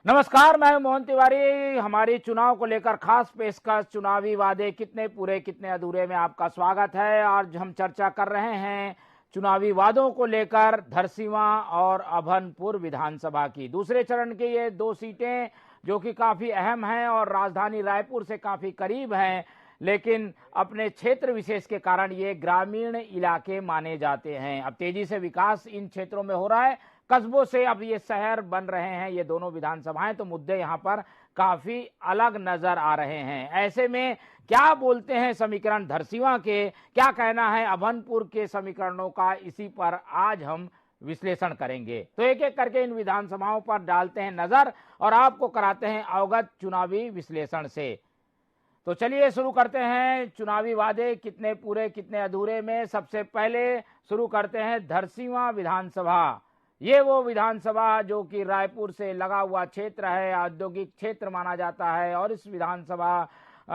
नमस्कार, मैं मोहन तिवारी। हमारी चुनाव को लेकर खास पेशकश चुनावी वादे कितने पूरे कितने अधूरे में आपका स्वागत है। आज हम चर्चा कर रहे हैं चुनावी वादों को लेकर धरसींवा और अभनपुर विधानसभा की दूसरे चरण की ये दो सीटें जो कि काफी अहम हैं और राजधानी रायपुर से काफी करीब हैं, लेकिन अपने क्षेत्र विशेष के कारण ये ग्रामीण इलाके माने जाते हैं। अब तेजी से विकास इन क्षेत्रों में हो रहा है, कस्बों से अब ये शहर बन रहे हैं ये दोनों विधानसभाएं, तो मुद्दे यहाँ पर काफी अलग नजर आ रहे हैं। ऐसे में क्या बोलते हैं समीकरण धरसींवा के, क्या कहना है अभनपुर के समीकरणों का, इसी पर आज हम विश्लेषण करेंगे। तो एक एक करके इन विधानसभाओं पर डालते हैं नजर और आपको कराते हैं अवगत चुनावी विश्लेषण से। तो चलिए शुरू करते हैं चुनावी वादे कितने पूरे कितने अधूरे में। सबसे पहले शुरू करते हैं धरसींवा विधानसभा। ये वो विधानसभा जो कि रायपुर से लगा हुआ क्षेत्र है, औद्योगिक क्षेत्र माना जाता है और इस विधानसभा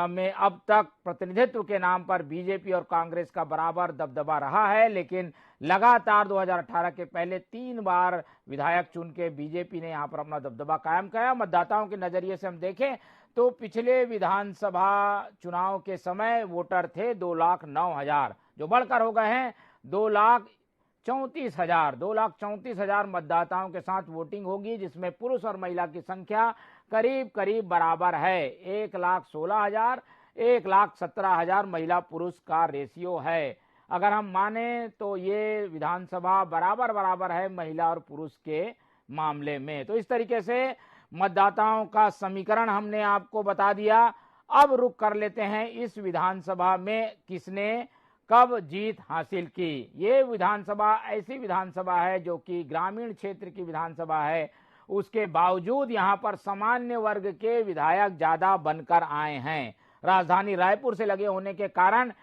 में अब तक प्रतिनिधित्व के नाम पर बीजेपी और कांग्रेस का बराबर दबदबा रहा है, लेकिन लगातार 2018 के पहले 3 बार विधायक चुन के बीजेपी ने यहाँ पर अपना दबदबा कायम किया। मतदाताओं के नजरिए से हम देखें तो पिछले विधानसभा चुनाव के समय वोटर थे 2,09,000, जो बढ़कर हो गए हैं 2,34,000। 2,34,000 मतदाताओं के साथ वोटिंग होगी, जिसमें पुरुष और महिला की संख्या करीब करीब बराबर है। 1,16,000 1,17,000 महिला पुरुष का रेशियो है। अगर हम माने तो ये विधानसभा बराबर है महिला और पुरुष के मामले में। तो इस तरीके से मतदाताओं का समीकरण हमने आपको बता दिया। अब रुख कर लेते हैं इस विधानसभा में किसने कब जीत हासिल की। ये विधानसभा ऐसी विधानसभा है जो कि ग्रामीण क्षेत्र की विधानसभा है, उसके बावजूद यहाँ पर सामान्य वर्ग के विधायक ज्यादा बनकर आए हैं। राजधानी रायपुर से लगे होने के कारण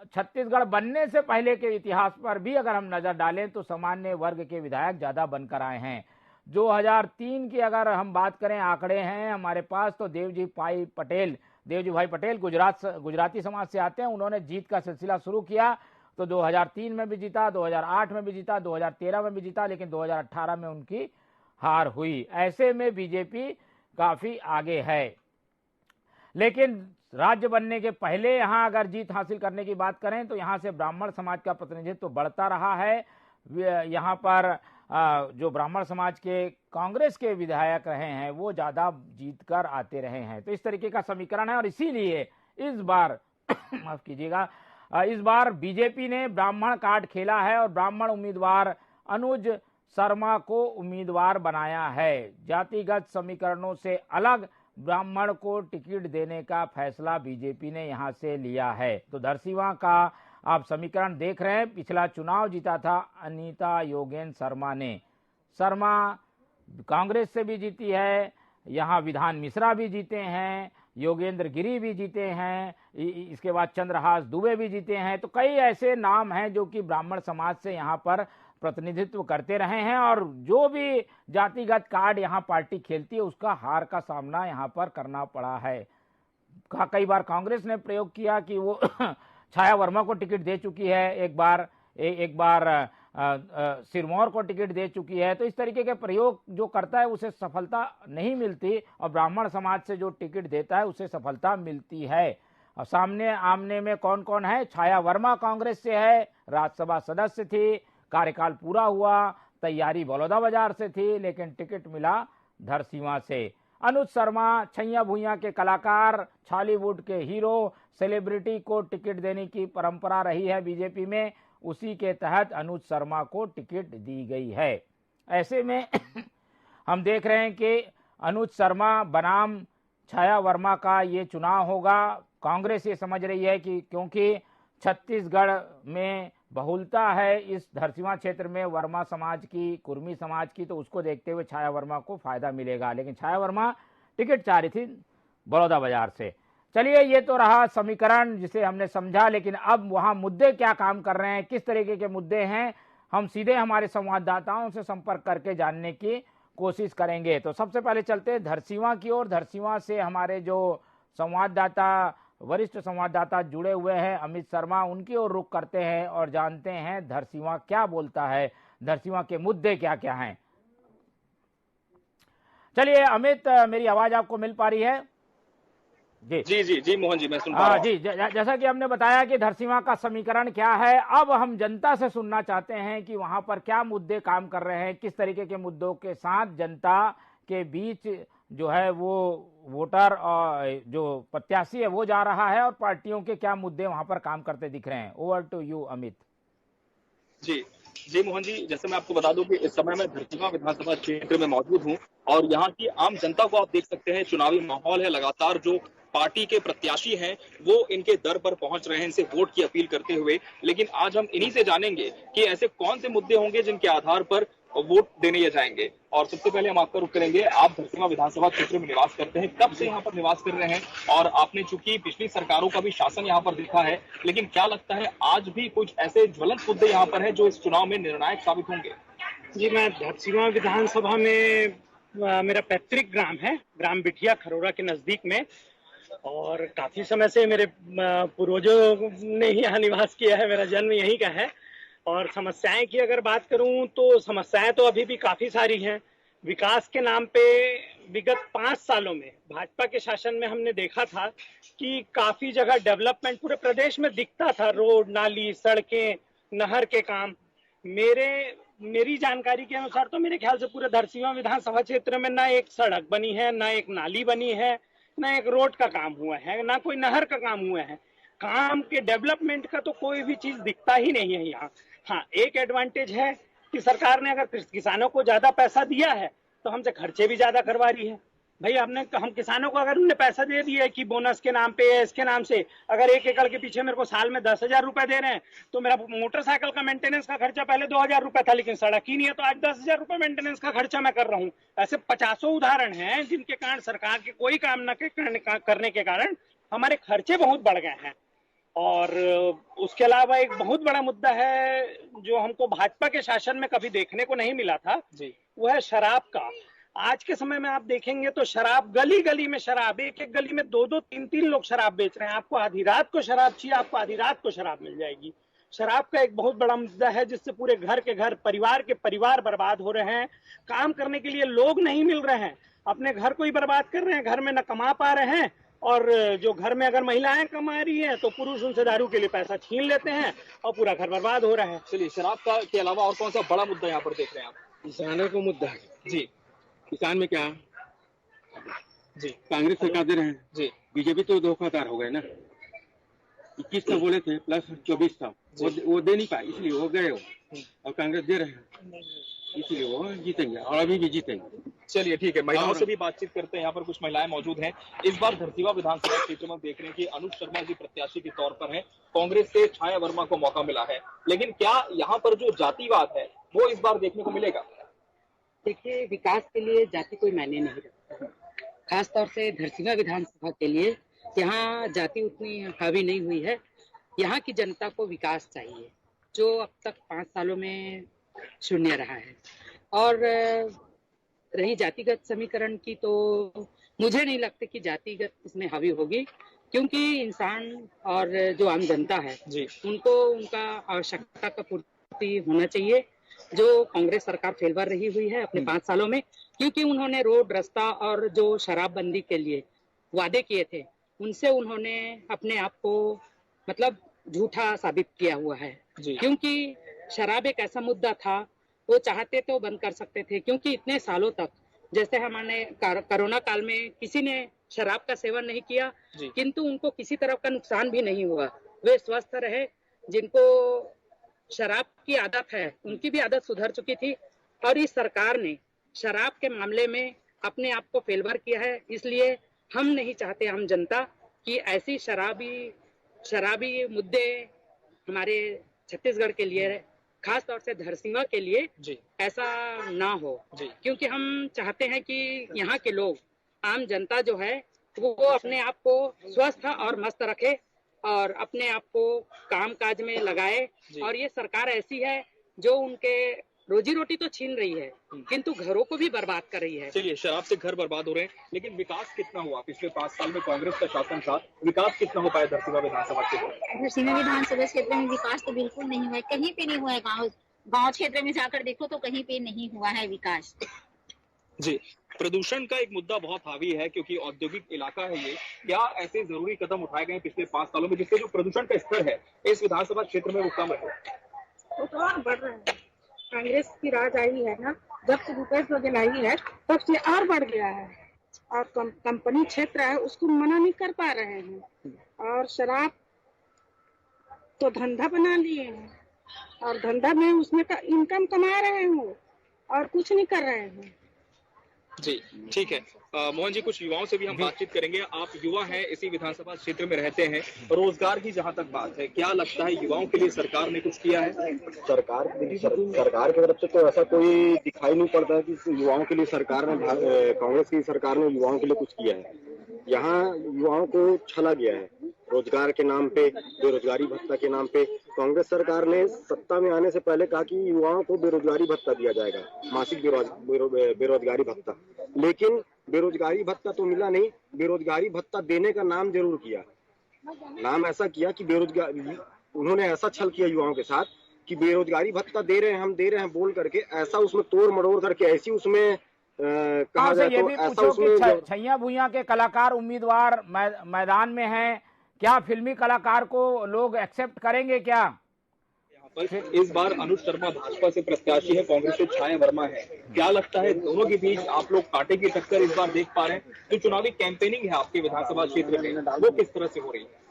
छत्तीसगढ़ बनने से पहले के इतिहास पर भी अगर हम नजर डालें तो सामान्य वर्ग के विधायक ज्यादा बनकर आए हैं। 2003 की अगर हम बात करें, आंकड़े हैं हमारे पास, तो देवजी भाई पटेल गुजराती समाज से आते हैं। उन्होंने जीत का सिलसिला शुरू किया तो 2003 में भी जीता, 2008 में भी जीता, 2013 में भी जीता, लेकिन 2018 में उनकी हार हुई। ऐसे में बीजेपी काफी आगे है। लेकिन राज्य बनने के पहले यहां अगर जीत हासिल करने की बात करें तो यहां से ब्राह्मण समाज का प्रतिनिधित्व बढ़ता रहा है। यहां पर जो ब्राह्मण समाज के कांग्रेस के विधायक रहे हैं वो ज्यादा जीत कर आते रहे हैं। तो इस तरीके का समीकरण है और इसीलिए इस बार माफ कीजिएगा, इस बार बीजेपी ने ब्राह्मण कार्ड खेला है और ब्राह्मण उम्मीदवार अनुज शर्मा को उम्मीदवार बनाया है। जातिगत समीकरणों से अलग ब्राह्मण को टिकट देने का फैसला बीजेपी ने यहां से लिया है। तो धरसींवा का आप समीकरण देख रहे हैं। पिछला चुनाव जीता था अनीता योगेन शर्मा ने। शर्मा कांग्रेस से भी जीती है, यहाँ विधान मिश्रा भी जीते हैं, योगेंद्र गिरी भी जीते हैं, इसके बाद चंद्रहास दुबे भी जीते हैं। तो कई ऐसे नाम हैं जो कि ब्राह्मण समाज से यहाँ पर प्रतिनिधित्व करते रहे हैं और जो भी जातिगत कार्ड यहाँ पार्टी खेलती है उसका हार का सामना यहाँ पर करना पड़ा है। कई बार कांग्रेस ने प्रयोग किया कि वो छाया वर्मा को टिकट दे चुकी है, एक बार सिरमौर को टिकट दे चुकी है। तो इस तरीके के प्रयोग जो करता है उसे सफलता नहीं मिलती और ब्राह्मण समाज से जो टिकट देता है उसे सफलता मिलती है। और सामने आमने में कौन कौन है? छाया वर्मा कांग्रेस से है, राज्यसभा सदस्य थी, कार्यकाल पूरा हुआ, तैयारी बलौदाबाजार से थी, लेकिन टिकट मिला धरसींवा से। अनुज शर्मा छैया भुइया के कलाकार, बॉलीवुड के हीरो, सेलिब्रिटी को टिकट देने की परंपरा रही है बीजेपी में, उसी के तहत अनुज शर्मा को टिकट दी गई है। ऐसे में हम देख रहे हैं कि अनुज शर्मा बनाम छाया वर्मा का ये चुनाव होगा। कांग्रेस ये समझ रही है कि क्योंकि छत्तीसगढ़ में बहुलता है इस धरसींवा क्षेत्र में वर्मा समाज की, कुर्मी समाज की, तो उसको देखते हुए छाया वर्मा को फायदा मिलेगा। लेकिन छाया वर्मा टिकट चाह रही थी बलौदाबाजार से। चलिए, ये तो रहा समीकरण जिसे हमने समझा, लेकिन अब वहां मुद्दे क्या काम कर रहे हैं, किस तरीके के मुद्दे हैं, हम सीधे हमारे संवाददाताओं से संपर्क करके जानने की कोशिश करेंगे। तो सबसे पहले चलते हैं धरसींवा की ओर। धरसींवा से हमारे जो वरिष्ठ संवाददाता जुड़े हुए हैं अमित शर्मा, उनकी ओर रुख करते हैं और जानते हैं धरसींवा क्या बोलता है, धरसींवा के मुद्दे क्या क्या हैं। चलिए अमित, मेरी आवाज आपको मिल पा रही है? जी जी जी जी मोहन जी, मैं सुन पा रहा हूं। जी, जैसा कि हमने बताया कि धरसींवा का समीकरण क्या है, अब हम जनता से सुनना चाहते हैं कि वहां पर क्या मुद्दे काम कर रहे हैं, किस तरीके के मुद्दों के साथ जनता के बीच जो है वो वोटर और जो प्रत्याशी है वो जा रहा है, और पार्टियों के क्या मुद्दे वहां पर काम करते दिख रहे हैं। Over to you Amit. Ji जी मोहन जी, जैसे मैं आपको बता दूं कि इस समय मैं धरसींवा विधानसभा क्षेत्र में मौजूद हूं और यहाँ की आम जनता को आप देख सकते हैं, चुनावी माहौल है। लगातार जो पार्टी के प्रत्याशी हैं वो इनके दर पर पहुंच रहे हैं, इनसे वोट की अपील करते हुए। लेकिन आज हम इन्हीं से जानेंगे कि ऐसे कौन से मुद्दे होंगे जिनके आधार पर वोट देने ये जाएंगे। और सबसे पहले हम आपका रुख करेंगे, आप धरसींवा विधानसभा क्षेत्र में निवास करते हैं, कब से यहाँ पर निवास कर रहे हैं? और आपने चूंकि पिछली सरकारों का भी शासन यहाँ पर देखा है, लेकिन क्या लगता है आज भी कुछ ऐसे ज्वलंत मुद्दे यहाँ पर हैं जो इस चुनाव में निर्णायक साबित होंगे? जी, मैं धरसींवा विधानसभा में मेरा पैतृक ग्राम है, ग्राम बिठिया खरोरा के नजदीक में, और काफी समय से मेरे पूर्वजों ने ही यहाँ निवास किया है, मेरा जन्म यहीं का है। और समस्याएं की अगर बात करूं तो समस्याएं तो अभी भी काफी सारी हैं। विकास के नाम पे विगत 5 सालों में भाजपा के शासन में हमने देखा था कि काफी जगह डेवलपमेंट पूरे प्रदेश में दिखता था, रोड, नाली, सड़कें, नहर के काम। मेरी जानकारी के अनुसार तो मेरे ख्याल से पूरे धरसींवा विधानसभा क्षेत्र में ना एक सड़क बनी है, ना एक नाली बनी है, ना एक रोड का काम हुआ है, ना कोई नहर का काम हुआ है। काम के डेवलपमेंट का तो कोई भी चीज दिखता ही नहीं है यहाँ। हाँ, एक एडवांटेज है कि सरकार ने अगर किसानों को ज्यादा पैसा दिया है तो हमसे खर्चे भी ज्यादा करवा रही है। भाई हम किसानों को अगर उन्होंने पैसा दे दिया है कि बोनस के नाम पे, इसके नाम से, अगर 1 एकड़ के पीछे मेरे को साल में 10,000 रुपए दे रहे हैं, तो मेरा मोटरसाइकिल का मेंटेनेंस का खर्चा पहले 2,000 रुपए था, लेकिन सड़क ही नहीं है तो आज 10,000 रुपए मेंटेनेंस का खर्चा मैं कर रहा हूँ। ऐसे 50 उदाहरण हैं जिनके कारण सरकार के कोई काम न करने के कारण हमारे खर्चे बहुत बढ़ गए हैं। और उसके अलावा एक बहुत बड़ा मुद्दा है जो हमको भाजपा के शासन में कभी देखने को नहीं मिला था जी, वो है शराब का। आज के समय में आप देखेंगे तो शराब, गली गली में शराब, एक एक गली में 2-2, 3-3 लोग शराब बेच रहे हैं। आपको आधी रात को शराब चाहिए, आपको आधी रात को शराब मिल जाएगी। शराब का एक बहुत बड़ा मुद्दा है जिससे पूरे घर के घर, परिवार के परिवार बर्बाद हो रहे हैं। काम करने के लिए लोग नहीं मिल रहे हैं, अपने घर को ही बर्बाद कर रहे हैं, घर में न कमा पा रहे हैं। और जो घर में अगर महिलाएं कमा रही हैं तो पुरुष उनसे दारू के लिए पैसा छीन लेते हैं और पूरा घर बर्बाद हो रहा है। चलिए, शराब का के अलावा और कौन सा बड़ा मुद्दा यहाँ पर देख रहे हैं आप? किसानों को मुद्दा है जी। किसान में क्या जी, कांग्रेस सरकार दे रहे हैं जी, बीजेपी तो धोखाधड़ हो गए ना। 21 का बोले थे प्लस 24 था, वो दे नहीं पाए, इसलिए वो गए हो, और कांग्रेस दे रहे हैं इसलिए वो जीतेंगे, और अभी भी जीतेंगे। चलिए ठीक है, महिलाओं से भी बातचीत करते हैं। यहाँ पर कुछ महिलाएं मौजूद हैं। इस बार धरसींवा विधानसभा क्षेत्र में देख रहे हैं कि अनुज शर्मा जी प्रत्याशी के तौर पर हैं, कांग्रेस से छाया वर्मा को मौका मिला है, लेकिन क्या यहाँ पर जो जातिवाद है वो इस बार देखने को मिलेगा? देखिए, विकास के लिए जाति कोई मायने नहीं रखता, खासतौर से धरसींवा विधानसभा के लिए। यहाँ जाति उतनी हावी नहीं हुई है। यहाँ की जनता को विकास चाहिए, जो अब तक 5 सालों में शून्य रहा है। और रही जातिगत समीकरण की, तो मुझे नहीं लगता कि जातिगत इसमें हावी होगी, क्योंकि इंसान और जो आम जनता है जी, उनको उनका आवश्यकता का पूर्ति होना चाहिए, जो कांग्रेस सरकार फेलवर रही हुई है अपने 5 सालों में, क्योंकि उन्होंने रोड, रास्ता और जो शराबबंदी के लिए वादे किए थे, उनसे उन्होंने अपने आप को मतलब झूठा साबित किया हुआ है। क्योंकि शराब एक ऐसा मुद्दा था, वो चाहते तो बंद कर सकते थे, क्योंकि इतने सालों तक, जैसे हमारे कोरोना काल में किसी ने शराब का सेवन नहीं किया, किंतु उनको किसी तरह का नुकसान भी नहीं हुआ, वे स्वस्थ रहे। जिनको शराब की आदत है उनकी भी आदत सुधर चुकी थी, और इस सरकार ने शराब के मामले में अपने आप को फेलवर किया है। इसलिए हम नहीं चाहते, हम जनता, कि ऐसी शराबी मुद्दे हमारे छत्तीसगढ़ के लिए, खास तौर से धरसींवा के लिए ऐसा ना हो, क्योंकि हम चाहते हैं कि यहाँ के लोग, आम जनता जो है, वो अपने आप को स्वस्थ और मस्त रखे और अपने आप को काम काज में लगाए। और ये सरकार ऐसी है जो उनके रोजी रोटी तो छीन रही है, किंतु घरों को भी बर्बाद कर रही है। चलिए, शराब से घर बर्बाद हो रहे हैं, लेकिन विकास कितना हुआ? पिछले 5 साल में कांग्रेस का शासन था, विकास कितना हो पाया धरसींवा विधानसभा क्षेत्र में? धरसींवा विधानसभा क्षेत्र में विकास तो बिल्कुल नहीं हुआ है, कहीं पे नहीं हुआ है। गाँव क्षेत्र में जाकर देखो तो कहीं पे नहीं हुआ है विकास। जी, प्रदूषण का एक मुद्दा बहुत हावी है क्योंकि औद्योगिक इलाका है ये। क्या ऐसे जरूरी कदम उठाए गए हैं पिछले 5 सालों में जिससे जो प्रदूषण का स्तर है इस विधानसभा क्षेत्र में वो कम रहे? वो तो और बढ़ रहा है। कांग्रेस की राज आई है ना, जब से भूपेश बघेल आई है तब से और बढ़ गया है। और कंपनी क्षेत्र है उसको मना नहीं कर पा रहे हैं। और शराब तो धंधा बना लिए हैं और धंधा में उसमें का इनकम कमा रहे हैं और कुछ नहीं कर रहे हैं। जी, ठीक है। मोहन जी, कुछ युवाओं से भी हम बातचीत करेंगे। आप युवा हैं, इसी विधानसभा क्षेत्र में रहते हैं। रोजगार की जहां तक बात है, क्या लगता है युवाओं के लिए सरकार ने कुछ किया है? सरकार की तरफ से तो ऐसा कोई दिखाई नहीं पड़ता कि युवाओं के लिए सरकार ने, कांग्रेस की सरकार ने युवाओं के लिए कुछ किया है। यहाँ युवाओं को छला गया है रोजगार के नाम पे, बेरोजगारी भत्ता के नाम पे। कांग्रेस सरकार ने सत्ता में आने से पहले कहा कि युवाओं को बेरोजगारी भत्ता दिया जाएगा, मासिक बेरोजगारी भत्ता, लेकिन बेरोजगारी भत्ता तो मिला नहीं। बेरोजगारी भत्ता देने का नाम जरूर किया, नाम ऐसा किया कि बेरोजगार, उन्होंने ऐसा छल किया युवाओं के साथ कि बेरोजगारी भत्ता दे रहे हैं, हम दे रहे हैं बोल करके, ऐसा उसमें तोड़ मरोड़ करके ऐसी उसमें कहा जाए तो ऐसा उसमें छैया भुइयां के कलाकार उम्मीदवार मैदान में हैं। क्या फिल्मी कलाकार को लोग एक्सेप्ट करेंगे क्या? इस बार अनुज शर्मा भाजपा से प्रत्याशी है, कांग्रेस से छाया वर्मा है। क्या लगता है दोनों के बीच आप लोग कांटे की टक्कर इस बार देख पा रहे हैं? जो चुनावी कैंपेनिंग है आपके विधानसभा क्षेत्र में वो किस तरह से हो रही है?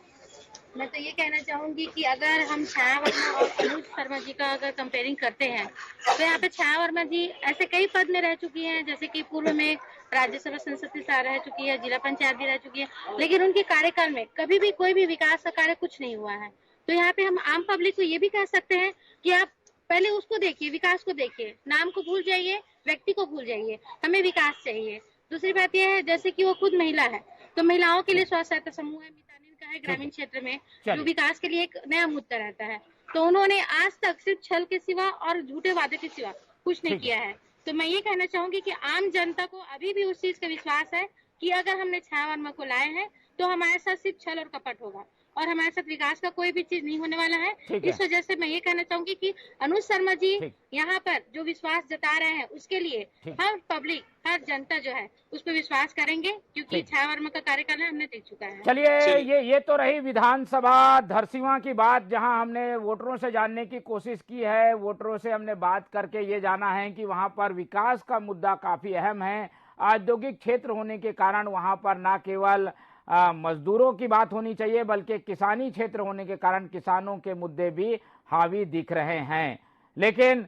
मैं तो ये कहना चाहूंगी कि अगर हम छाया वर्मा और अनुज शर्मा जी का अगर कंपेयरिंग करते हैं तो यहाँ पे छाया वर्मा जी ऐसे कई पद में रह चुकी हैं, जैसे कि पूर्व में राज्यसभा संसद से रह चुकी है, जिला पंचायत भी रह चुकी है, लेकिन उनके कार्यकाल में कभी भी कोई भी विकास का कार्य कुछ नहीं हुआ है। तो यहाँ पे हम आम पब्लिक को ये भी कह सकते हैं कि आप पहले उसको देखिए, विकास को देखिए, नाम को भूल जाइए, व्यक्ति को भूल जाइए, हमें विकास चाहिए। दूसरी बात यह है जैसे कि वो खुद महिला है तो महिलाओं के लिए स्वसहायता सहायता समूह है, का है ग्रामीण क्षेत्र में, जो विकास के लिए एक नया मुद्दा रहता है। तो उन्होंने आज तक सिर्फ छल के सिवा और झूठे वादे के सिवा कुछ नहीं किया है। तो मैं ये कहना चाहूंगी कि आम जनता को अभी भी उस चीज का विश्वास है कि अगर हमने छाया वर्मा को लाए हैं तो हमारे साथ सिर्फ छल और कपट होगा और हमारे साथ विकास का कोई भी चीज नहीं होने वाला है। इस वजह से मैं ये कहना चाहूंगी कि अनुज शर्मा जी यहाँ पर जो विश्वास जता रहे हैं उसके लिए हर पब्लिक, हर जनता जो है उस पर विश्वास करेंगे, क्योंकि छाया वर्मा का कार्यकाल हमने देख चुका है। चलिए, ये तो रही विधानसभा धरसींवा की बात, जहां हमने वोटरों से जानने की कोशिश की है। वोटरों से हमने बात करके ये जाना है कि वहां पर विकास का मुद्दा काफी अहम है। औद्योगिक क्षेत्र होने के कारण वहां पर न केवल मजदूरों की बात होनी चाहिए बल्कि किसानी क्षेत्र होने के कारण किसानों के मुद्दे भी हावी दिख रहे हैं। लेकिन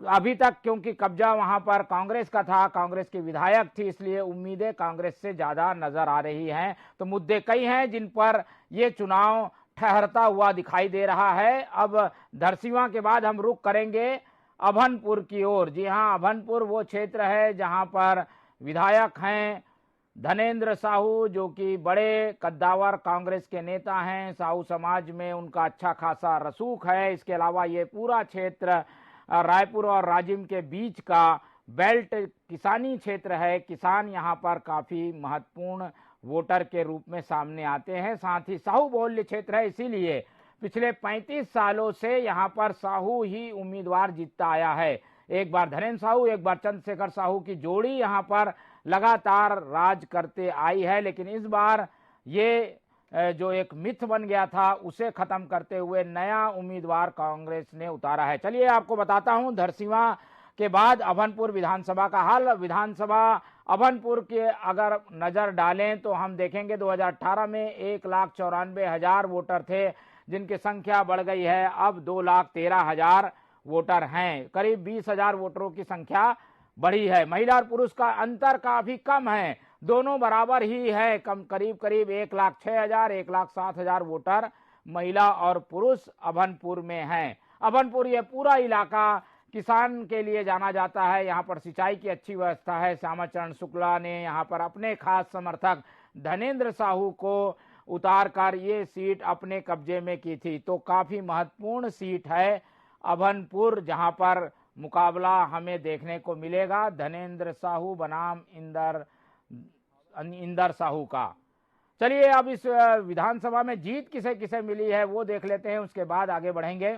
अभी तक क्योंकि कब्जा वहां पर कांग्रेस का था, कांग्रेस की विधायक थी, इसलिए उम्मीदें कांग्रेस से ज्यादा नजर आ रही हैं। तो मुद्दे कई हैं जिन पर ये चुनाव ठहरता हुआ दिखाई दे रहा है। अब धरसींवा के बाद हम रुख करेंगे अभनपुर की ओर। जी हाँ, अभनपुर वो क्षेत्र है जहां पर विधायक हैं धनेंद्र साहू, जो कि बड़े कद्दावर कांग्रेस के नेता हैं। साहू समाज में उनका अच्छा खासा रसूख है। इसके अलावा ये पूरा क्षेत्र रायपुर और राजिम के बीच का बेल्ट किसानी क्षेत्र है। किसान यहाँ पर काफी महत्वपूर्ण वोटर के रूप में सामने आते हैं। साथ ही साहू बहुल्य क्षेत्र है, इसीलिए पिछले 35 सालों से यहाँ पर साहू ही उम्मीदवार जीतता आया है। एक बार धनेंद्र साहू, एक बार चंद्रशेखर साहू की जोड़ी यहाँ पर लगातार राज करते आई है। लेकिन इस बार ये जो एक मिथ बन गया था उसे खत्म करते हुए नया उम्मीदवार कांग्रेस ने उतारा है। चलिए आपको बताता हूं धरसींवा के बाद अभनपुर विधानसभा का हाल। विधानसभा अभनपुर के अगर नजर डालें तो हम देखेंगे 2018 में 1,94,000 वोटर थे, जिनकी संख्या बढ़ गई है, अब 2,13,000 वोटर हैं। करीब 20,000 वोटरों की संख्या बढ़ी है। महिला और पुरुष का अंतर काफी कम है, दोनों बराबर ही है। करीब 1,06,000 1,07,000 वोटर महिला और पुरुष अभनपुर में हैं। अभनपुर ये पूरा इलाका किसान के लिए जाना जाता है। यहाँ पर सिंचाई की अच्छी व्यवस्था है। श्यामाचरण शुक्ला ने यहाँ पर अपने खास समर्थक धनेंद्र साहू को उतार कर ये सीट अपने कब्जे में की थी। तो काफी महत्वपूर्ण सीट है अभनपुर, जहाँ पर मुकाबला हमें देखने को मिलेगा धनेंद्र साहू बनाम इंदर साहू का। चलिए अब इस विधानसभा में जीत किसे किसे मिली है वो देख लेते हैं, उसके बाद आगे बढ़ेंगे।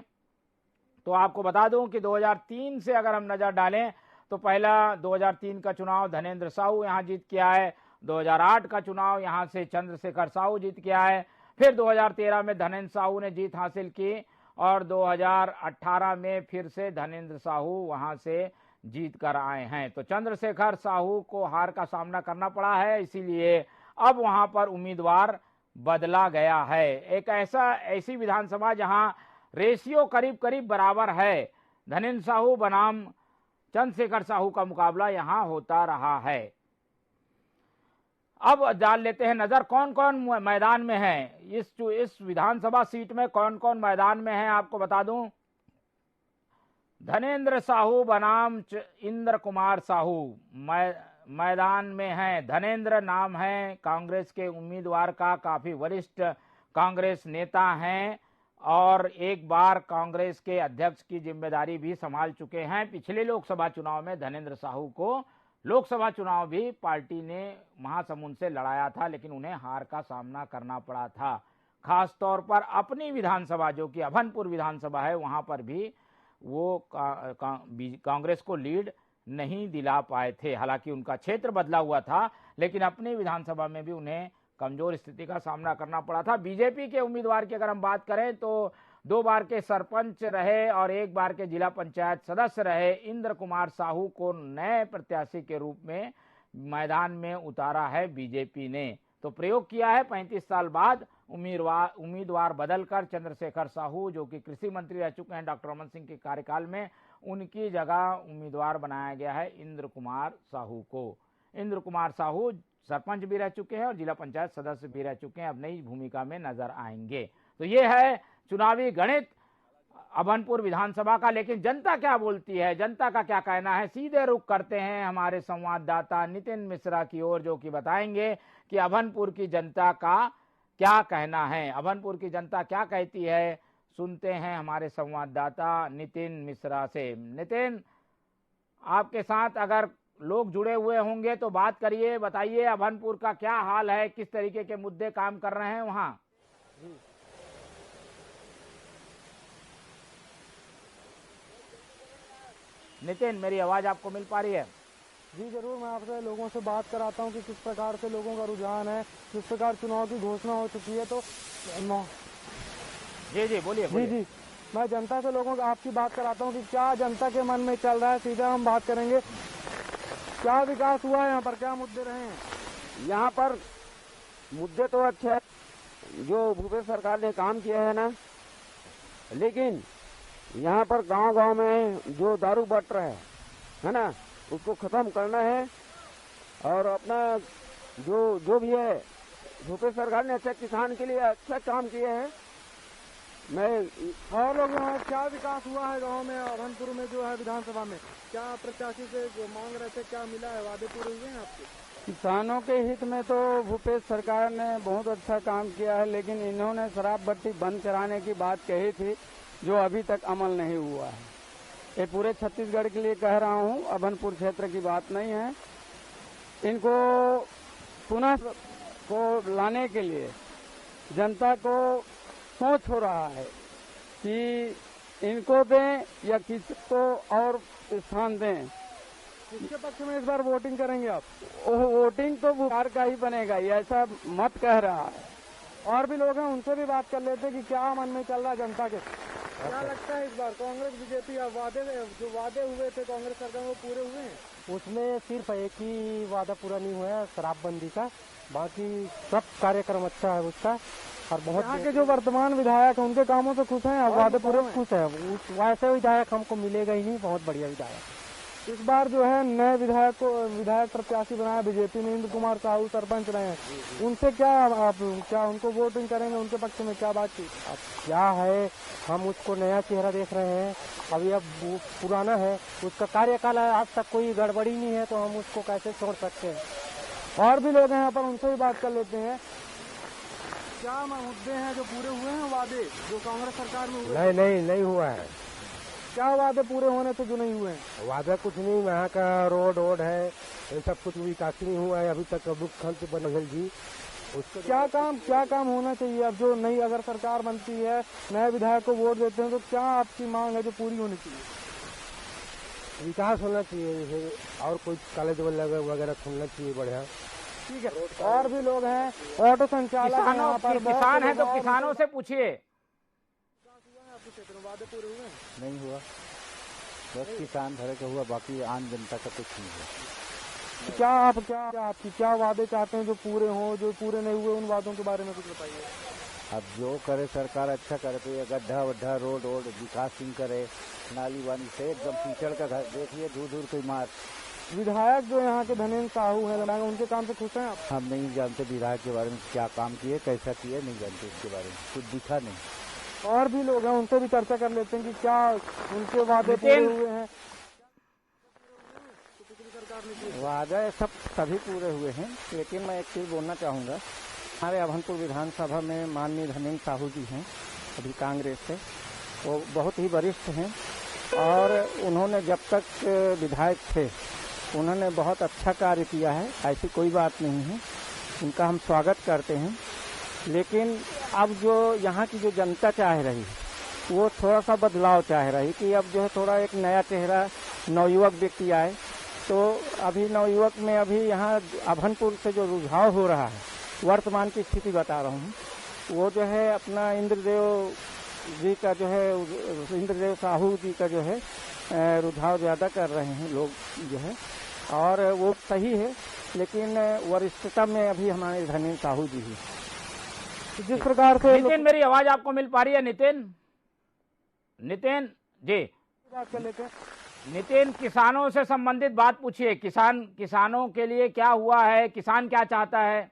तो आपको बता दूं कि 2003 से अगर हम नजर डालें तो पहला 2003 का चुनाव धनेंद्र साहू यहाँ जीत के आए, 2008 का चुनाव यहाँ से चंद्रशेखर साहू जीत के आए, फिर 2013 में धनेंद्र साहू ने जीत हासिल की और 2018 में फिर से धनेंद्र साहू वहां से जीत कर आए हैं। तो चंद्रशेखर साहू को हार का सामना करना पड़ा है, इसीलिए अब वहां पर उम्मीदवार बदला गया है। एक ऐसी विधानसभा जहां रेशियो करीब करीब बराबर है, धनेंद्र साहू बनाम चंद्रशेखर साहू का मुकाबला यहां होता रहा है। अब डाल लेते हैं नजर कौन कौन मैदान में है, इस विधानसभा सीट में कौन कौन मैदान में है। आपको बता दूं, धनेंद्र साहू बनाम इंद्र कुमार साहू मैदान में है। धनेंद्र नाम है कांग्रेस के उम्मीदवार का, काफी वरिष्ठ कांग्रेस नेता हैं और एक बार कांग्रेस के अध्यक्ष की जिम्मेदारी भी संभाल चुके हैं। पिछले लोकसभा चुनाव में धनेंद्र साहू को लोकसभा चुनाव भी पार्टी ने महासमुंद से लड़ाया था, लेकिन उन्हें हार का सामना करना पड़ा था। खास तौर पर अपनी विधानसभा जो कि अभनपुर विधानसभा है, वहां पर भी वो कांग्रेस को लीड नहीं दिला पाए थे। हालांकि उनका क्षेत्र बदला हुआ था, लेकिन अपनी विधानसभा में भी उन्हें कमजोर स्थिति का सामना करना पड़ा था। बीजेपी के उम्मीदवार की अगर हम बात करें तो 2 बार के सरपंच रहे और 1 बार के जिला पंचायत सदस्य रहे इंद्र कुमार साहू को नए प्रत्याशी के रूप में मैदान में उतारा है बीजेपी ने। तो प्रयोग किया है 35 साल बाद उम्मीदवार बदलकर चंद्रशेखर साहू जो कि कृषि मंत्री रह चुके हैं डॉक्टर रमन सिंह के कार्यकाल में, उनकी जगह उम्मीदवार बनाया गया है इंद्र कुमार साहू को। इंद्र कुमार साहू सरपंच भी रह चुके हैं और जिला पंचायत सदस्य भी रह चुके हैं, अब नई भूमिका में नजर आएंगे। तो ये है चुनावी गणित अभनपुर विधानसभा का। लेकिन जनता क्या बोलती है, जनता का क्या कहना है, सीधे रुख करते हैं हमारे संवाददाता नितिन मिश्रा की ओर, जो कि बताएंगे कि अभनपुर की जनता का क्या कहना है, अभनपुर की जनता क्या कहती है। सुनते हैं हमारे संवाददाता नितिन मिश्रा से। नितिन, आपके साथ अगर लोग जुड़े हुए होंगे तो बात करिए, बताइए अभनपुर का क्या हाल है, किस तरीके के मुद्दे काम कर रहे हैं वहां। नितिन, मेरी आवाज आपको मिल पा रही है? जी जरूर, मैं आपसे लोगों से बात कराता हूं कि किस प्रकार से लोगों का रुझान है, किस प्रकार चुनाव की घोषणा हो चुकी है। तो जी बोलिए। जी मैं जनता से लोगों को आपकी बात कराता हूं कि क्या जनता के मन में चल रहा है। सीधा हम बात करेंगे, क्या विकास हुआ है यहाँ पर, क्या मुद्दे रहे हैं? यहाँ पर मुद्दे तो अच्छे हैं, जो भूपेश सरकार ने काम किया है ना, लेकिन यहाँ पर गांव-गांव में जो दारू बट रहा है ना, उसको खत्म करना है। और अपना जो भी है, भूपेश सरकार ने अच्छा किसान के लिए अच्छा काम किया है। और लोगों क्या विकास हुआ है गांव में, अभनपुर में जो है विधानसभा में, क्या प्रत्याशी से जो मांग रहे थे क्या मिला है, वादे पूरे हुए हैं आपके? किसानों के हित में तो भूपेश सरकार ने बहुत अच्छा काम किया है, लेकिन इन्होंने शराब भट्टी बंद कराने की बात कही थी, जो अभी तक अमल नहीं हुआ है। ये पूरे छत्तीसगढ़ के लिए कह रहा हूँ, अभनपुर क्षेत्र की बात नहीं है। इनको पुनः को लाने के लिए जनता को सोच हो रहा है कि इनको दें या किसको और स्थान दें। किसके पक्ष में इस बार वोटिंग करेंगे आप? वोटिंग तो बुखार का ही बनेगा, ये ऐसा मत कह रहा है। और भी लोग हैं, उनसे भी बात कर लेते कि क्या मन में चल रहा है जनता के। क्या लगता है इस बार कांग्रेस बीजेपी जो वादे हुए थे कांग्रेस सरकार वो पूरे हुए हैं? उसमें सिर्फ एक ही वादा पूरा नहीं हुआ है, शराबबंदी का। बाकी सब कार्यक्रम अच्छा है उसका। और बहुत यहाँ के जो वर्तमान विधायक हैं उनके कामों से खुश हैं, वादे पूरे खुश है। वैसे विधायक हमको मिलेगा ही नहीं, बहुत बढ़िया विधायक। इस बार जो है नए विधायक प्रत्याशी बनाया बीजेपी ने, इंद्र कुमार साहू सरपंच रहे हैं, उनसे क्या उनको वोटिंग करेंगे, उनके पक्ष में क्या बात की? अब क्या है, हम उसको नया चेहरा देख रहे हैं। अभी अब पुराना है, उसका कार्यकाल आज तक कोई गड़बड़ी नहीं है, तो हम उसको कैसे छोड़ सकते हैं। और भी लोग हैं यहाँ पर, उनसे भी बात कर लेते हैं। क्या मुद्दे हैं जो पूरे हुए हैं, वादे जो कांग्रेस सरकार में हुए? नहीं हुआ है। क्या वादे पूरे होने थे जो नहीं हुए हैं? वादा कुछ नहीं, वहाँ का रोड है, ये सब कुछ विकास नहीं हुआ है अभी तक। मुख्यमंत्री बनल जी, उसको क्या काम होना चाहिए? अब जो नई अगर सरकार बनती है, नए विधायक को वोट देते हैं, तो क्या आपकी मांग है जो पूरी होनी चाहिए? विकास होना चाहिए, जैसे और कोई कॉलेज वगैरह खुलना चाहिए बढ़िया। ठीक है, और भी लोग हैं, ऑटो संचालक हैं यहाँ पर, किसान है तो किसानों से पूछिए। वादे पूरे हुए हैं? नहीं हुआ, बस किसान भरे का हुआ, बाकी आम जनता का कुछ नहीं हुआ। क्या आपकी क्या वादे चाहते हैं जो पूरे हों, जो पूरे नहीं हुए उन वादों के बारे में कुछ बताइए। अब जो करे सरकार अच्छा करे, तो ये गड्ढा वड्ढा रोड विकास करे, नाली वाली से एकदम कीचड़ का घर देखिए, दूर दूर कोई मार। विधायक जो यहाँ के धनेन्द्र साहू हैं, उनके काम से खुश हैं आप? हम नहीं जानते विधायक के बारे में, क्या काम किए कैसा किए नहीं जानते, इसके बारे में कुछ दिखा नहीं। और भी लोग हैं, उनसे भी चर्चा कर लेते हैं कि क्या उनके वादे पूरे हुए हैं। वादे सब सभी पूरे हुए हैं, लेकिन मैं एक चीज़ बोलना चाहूँगा। हमारे अभनपुर विधानसभा में माननीय धनेन्द्र साहू जी हैं, अभी कांग्रेस से, वो बहुत ही वरिष्ठ हैं और उन्होंने जब तक विधायक थे उन्होंने बहुत अच्छा कार्य किया है, ऐसी कोई बात नहीं है, उनका हम स्वागत करते हैं। लेकिन अब जो यहाँ की जो जनता चाह रही है वो थोड़ा सा बदलाव चाह रही कि अब जो है थोड़ा एक नया चेहरा नवयुवक व्यक्ति आए। तो अभी नवयुवक में अभी यहाँ अभनपुर से जो रुझाव हो रहा है, वर्तमान की स्थिति बता रहा हूँ, वो जो है अपना इंद्रदेव जी का जो है, इंद्रदेव साहू जी का जो है रुझाव ज़्यादा कर रहे हैं लोग जो है, और वो सही है, लेकिन वरिष्ठता में अभी हमारे धनेन्द्र साहू जी ही। जिस प्रकार से नितिन, मेरी आवाज आपको मिल पा रही है? नितिन जी बात कर लेते हैं। नितिन, किसानों से संबंधित बात पूछिए। किसानों के लिए क्या हुआ है, किसान क्या चाहता है?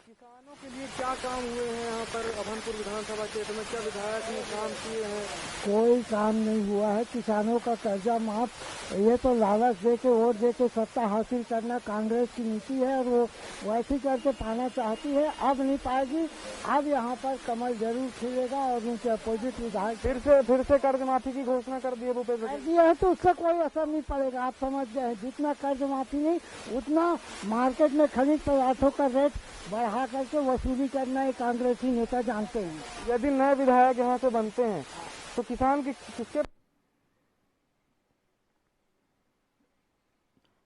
किसानों के लिए क्या काम हुए हैं यहाँ पर अभनपुर विधानसभा क्षेत्र में? क्या विधायक ने काम किए हैं? कोई काम नहीं हुआ है। किसानों का कर्जा माफ, ये तो लालच दे के वोट दे के सत्ता हासिल करना कांग्रेस की नीति है और वो वैसे करके पाना चाहती है। अब नहीं पाएगी। अब यहाँ पर कमल जरूर खिलेगा और उनके अपोजिट विधायक फिर से कर्ज माफी की घोषणा कर दी है भूपेश कर दिया है, तो उसका कोई असर नहीं पड़ेगा। आप समझ गए, जितना कर्ज माफी नहीं उतना मार्केट में खरीद पदार्थों का रेट बढ़ा करके वसूली करना ये कांग्रेसी नेता जानते हैं। यदि नए विधायक यहाँ से बनते हैं तो किसान किसके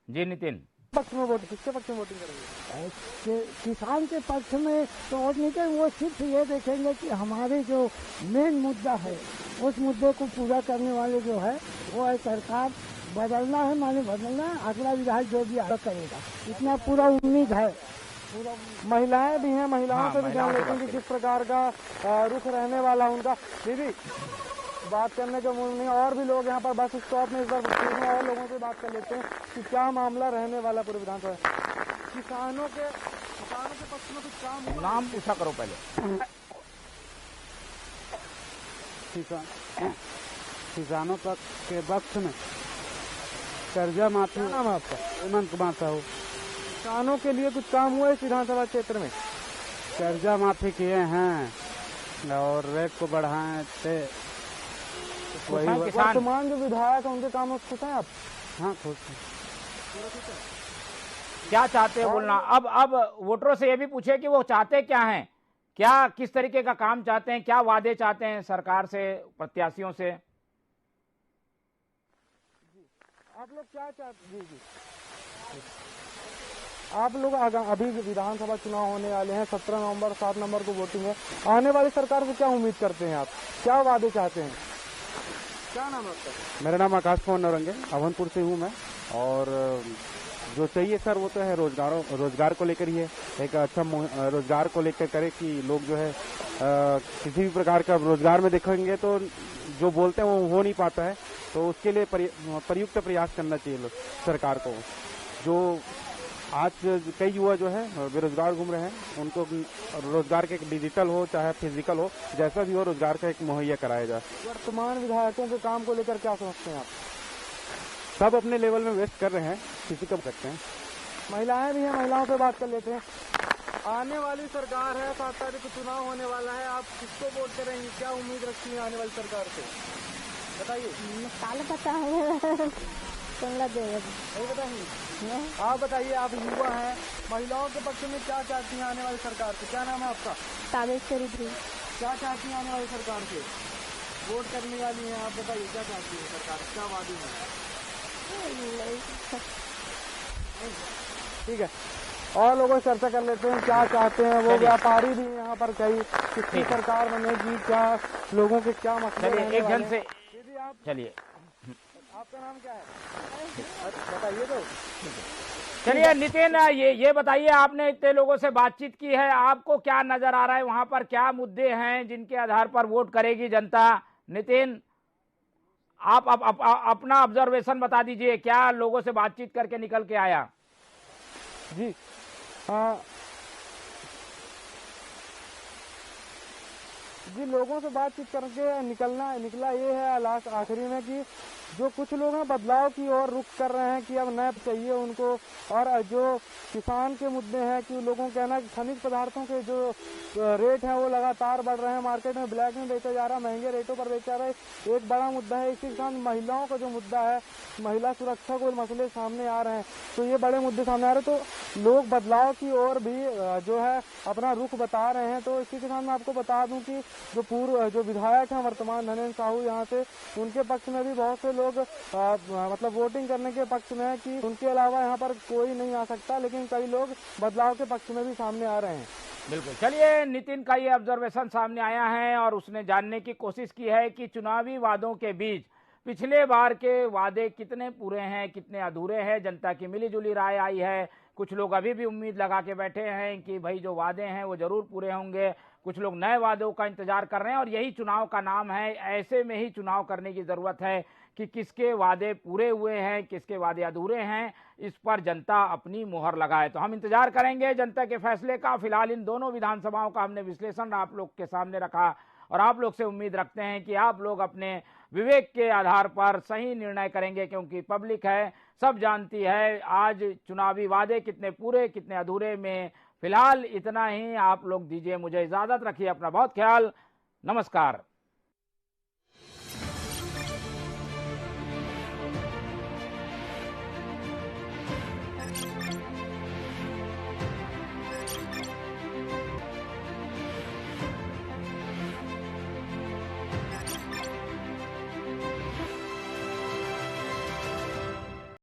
जी नितिन पक्ष में वोट, किसके पक्ष में वोटिंग करेंगे? किसान के पक्ष में तो वोट नहीं करेंगे। वो सिर्फ ये देखेंगे कि हमारे जो मेन मुद्दा है उस मुद्दे को पूरा करने वाले जो है वो है सरकार। बदलना है माने बदलना है, अगला विधायक जो भी आगे करेगा, इतना पूरा उम्मीद है। महिलाएं भी हैं, महिलाओं से भी जान लेते हैं कि किस प्रकार का रुख रहने वाला उनका। दीदी, बात करने का मूड नहीं, और भी लोग यहाँ पर बस स्टॉप में इस बार और लोगों से बात कर लेते हैं कि क्या मामला रहने वाला पूरे विधानसभा। किसानों के पक्ष में कुछ काम हुआ? नाम पूछा करो पहले। किसानों के पक्ष में कर्जा माफी। नाम आपका? हेमंत कुमार साहू। किसानों के लिए कुछ काम हुआ इस विधानसभा क्षेत्र में? कर्जा माफी किए हैं और रेट को बढ़ाए थे। वर्तमान जो विधायक है उनके कामों से खुश हैं आप? हाँ, खुश हैं। क्या चाहते हैं बोलना। अब वोटरों से ये भी पूछे कि वो चाहते क्या हैं, क्या किस तरीके का काम चाहते हैं, क्या वादे चाहते हैं सरकार से, प्रत्याशियों से। आप लोग क्या चाहते? जी आप लोग अभी विधानसभा चुनाव होने वाले हैं, 17 नवंबर 7 नवंबर को वोटिंग है। आने वाली सरकार से क्या उम्मीद करते हैं आप, क्या वादे चाहते हैं? क्या नाम है आपका? मेरा नाम आकाश पवन नौरंगे, अभनपुर से हूँ मैं। और जो चाहिए सर वो तो है रोजगार को लेकर ही है। एक अच्छा रोजगार को लेकर करे कि लोग जो है किसी भी प्रकार का रोजगार में देखेंगे तो जो बोलते हैं वो हो नहीं पाता है, तो उसके लिए प्रयुक्त प्रयास करना चाहिए सरकार को। जो आज कई युवा जो है बेरोजगार घूम रहे हैं, उनको रोजगार के डिजिटल हो चाहे फिजिकल हो, जैसा भी हो रोजगार का एक मुहैया कराया जाए। वर्तमान विधायकों के काम को लेकर क्या समझते हैं आप? सब अपने लेवल में वेस्ट कर रहे हैं, किसी को सकते हैं। महिलाएं भी हैं, महिलाओं से बात कर लेते हैं। आने वाली सरकार है, 7 तारीख को चुनाव होने वाला है, आप किसको वोट करेंगे, क्या उम्मीद रखती हैं आने वाली सरकार से, बताइए। पता है आप बताइए, आप युवा हैं, महिलाओं के पक्ष में क्या चाहती हैं आने वाली सरकार से? क्या नाम है आपका? ताबेश्वरी। क्या चाहती हैं आने वाली सरकार से? वोट करने वाली हैं, आप बताइए क्या चाहती है सरकार, क्या वादी है? ठीक है, और लोगों से चर्चा कर लेते हैं क्या चाहते हैं वो। व्यापारी भी यहाँ पर कई किसकी सरकार बनेगी, क्या लोगों के क्या मसले एक जन से चलिए, आपका नाम क्या है बताइए तो। चलिए नितिन, ये बताइए, आपने इतने लोगों से बातचीत की है, आपको क्या नजर आ रहा है वहां पर, क्या मुद्दे हैं जिनके आधार पर वोट करेगी जनता? नितिन, आप अपना ऑब्जर्वेशन बता दीजिए, क्या लोगों से बातचीत करके निकल के आया? जी लोगों से बातचीत करके निकला ये है लास्ट आखिरी में कि जो कुछ लोग हैं बदलाव की ओर रुख कर रहे हैं कि अब नया चाहिए उनको, और जो किसान के मुद्दे हैं कि लोगों का कहना है कि खनिज पदार्थों के जो रेट हैं वो लगातार बढ़ रहे हैं, मार्केट में ब्लैक में बेचा जा रहा है, महंगे रेटों पर बेचा रहा है, एक बड़ा मुद्दा है। इसी के साथ महिलाओं का जो मुद्दा है, महिला सुरक्षा को मसले सामने आ रहे हैं, तो ये बड़े मुद्दे सामने आ रहे हैं, तो लोग बदलाव की ओर भी जो है अपना रुख बता रहे हैं। तो इसी के साथ मैं आपको बता दूं कि जो विधायक हैं वर्तमान धनेन्द्र साहू यहाँ से, उनके पक्ष में भी बहुत से लोग मतलब वोटिंग करने के पक्ष में है कि उनके अलावा यहाँ पर कोई नहीं आ सकता, लेकिन कई लोग बदलाव के पक्ष में भी सामने आ रहे हैं। बिल्कुल, चलिए नितिन का ये ऑब्जर्वेशन सामने आया है और उसने जानने की कोशिश की है कि चुनावी वादों के बीच पिछले बार के वादे कितने पूरे हैं, कितने अधूरे हैं। जनता की मिलीजुली राय आई है, कुछ लोग अभी भी उम्मीद लगा के बैठे हैं कि भाई जो वादे हैं वो जरूर पूरे होंगे, कुछ लोग नए वादों का इंतजार कर रहे हैं, और यही चुनाव का नाम है। ऐसे में ही चुनाव करने की जरूरत है कि किसके वादे पूरे हुए हैं, किसके वादे अधूरे हैं, इस पर जनता अपनी मुहर लगाए। तो हम इंतजार करेंगे जनता के फैसले का। फिलहाल इन दोनों विधानसभाओं का हमने विश्लेषण आप लोग के सामने रखा, और आप लोग से उम्मीद रखते हैं कि आप लोग अपने विवेक के आधार पर सही निर्णय करेंगे, क्योंकि पब्लिक है, सब जानती है आज चुनावी वादे कितने पूरे कितने अधूरे में। फिलहाल इतना ही, आप लोग दीजिए मुझे इजाजत, रखिए अपना बहुत ख्याल, नमस्कार।